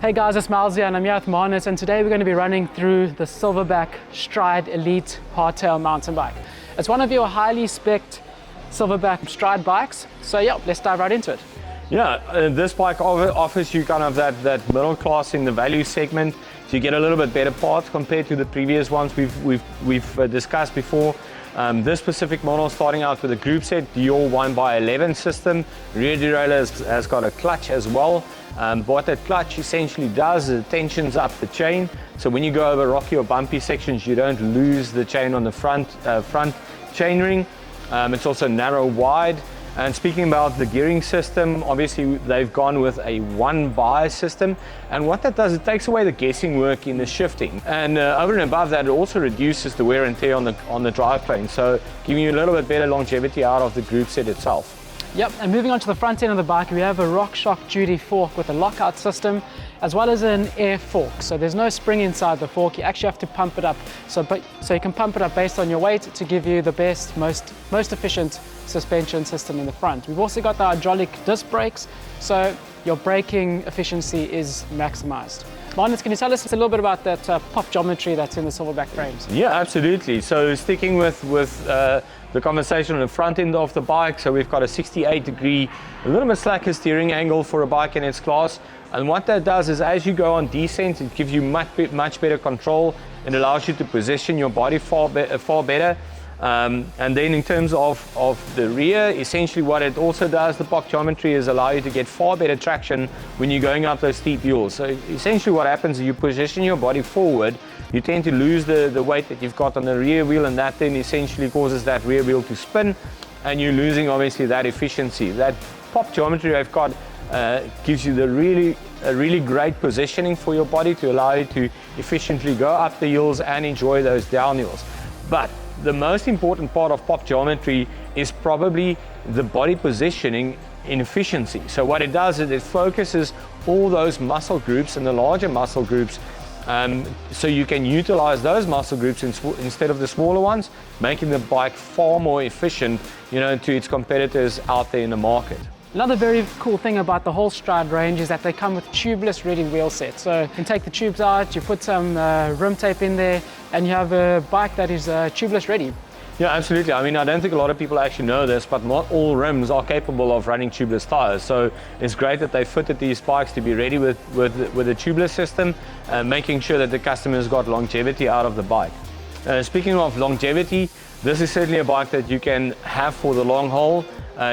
Hey guys, it's Miles here and I'm here with Marnus, and today we're going to be running through the Silverback Stride Elite hardtail mountain bike. It's one of your highly spec'd Silverback Stride bikes, so yeah, let's dive right into it. Yeah, this bike offers you kind of that middle class in the value segment, so you get a little bit better parts compared to the previous ones we've discussed before. This specific model starting out with a group set, Dior 1x11 system. Rear derailleur has got a clutch as well. What that clutch essentially does is it tensions up the chain, so when you go over rocky or bumpy sections you don't lose the chain on the front chain ring. It's also narrow wide. And speaking about the gearing system, obviously they've gone with a one bias system, and what that does, it takes away the guessing work in the shifting, and over and above that it also reduces the wear and tear on the drivetrain, so giving you a little bit better longevity out of the group set itself. Yep, and moving on to the front end of the bike, we have a Rockshox Judy fork with a lockout system, as well as an air fork. So there's no spring inside the fork, you actually have to pump it up. So you can pump it up based on your weight to give you the best, most efficient suspension system in the front. We've also got the hydraulic disc brakes, so your braking efficiency is maximized. Marnus, can you tell us a little bit about that pop geometry that's in the Silverback frames? Yeah, absolutely. So sticking with the conversation on the front end of the bike, so we've got a 68-degree, a little bit slacker steering angle for a bike in its class. And what that does is as you go on descent, it gives you much better control. It allows you to position your body far better. And then in terms of the rear, essentially what it also does, the pop geometry, is allow you to get far better traction when you're going up those steep hills. So essentially what happens is you position your body forward, you tend to lose the weight that you've got on the rear wheel, and that then essentially causes that rear wheel to spin, and you're losing obviously that efficiency. That pop geometry I've got gives you a really great positioning for your body to allow you to efficiently go up the hills and enjoy those down hills. But the most important part of pop geometry is probably the body positioning in efficiency. So what it does is it focuses all those muscle groups and the larger muscle groups, so you can utilize those muscle groups instead of the smaller ones, making the bike far more efficient, to its competitors out there in the market. Another very cool thing about the whole Stride range is that they come with Tubeless Ready wheel sets. So you can take the tubes out, you put some rim tape in there, and you have a bike that is Tubeless Ready. Yeah, absolutely. I mean, I don't think a lot of people actually know this, but not all rims are capable of running tubeless tires. So it's great that they fitted these bikes to be ready with a tubeless system, making sure that the customer's got longevity out of the bike. Speaking of longevity, this is certainly a bike that you can have for the long haul.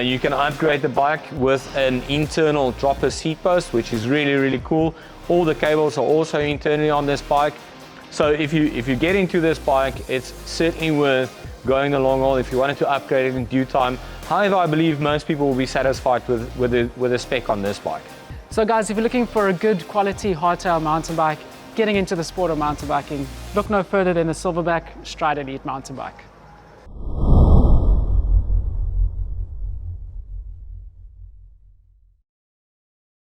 You can upgrade the bike with an internal dropper seat post, which is really cool. All the cables are also internally on this bike. So if you get into this bike, it's certainly worth going the long haul if you wanted to upgrade it in due time. However, I believe most people will be satisfied with the spec on this bike. So guys, if you're looking for a good quality hardtail mountain bike, getting into the sport of mountain biking, look no further than the Silverback Stride Elite mountain bike.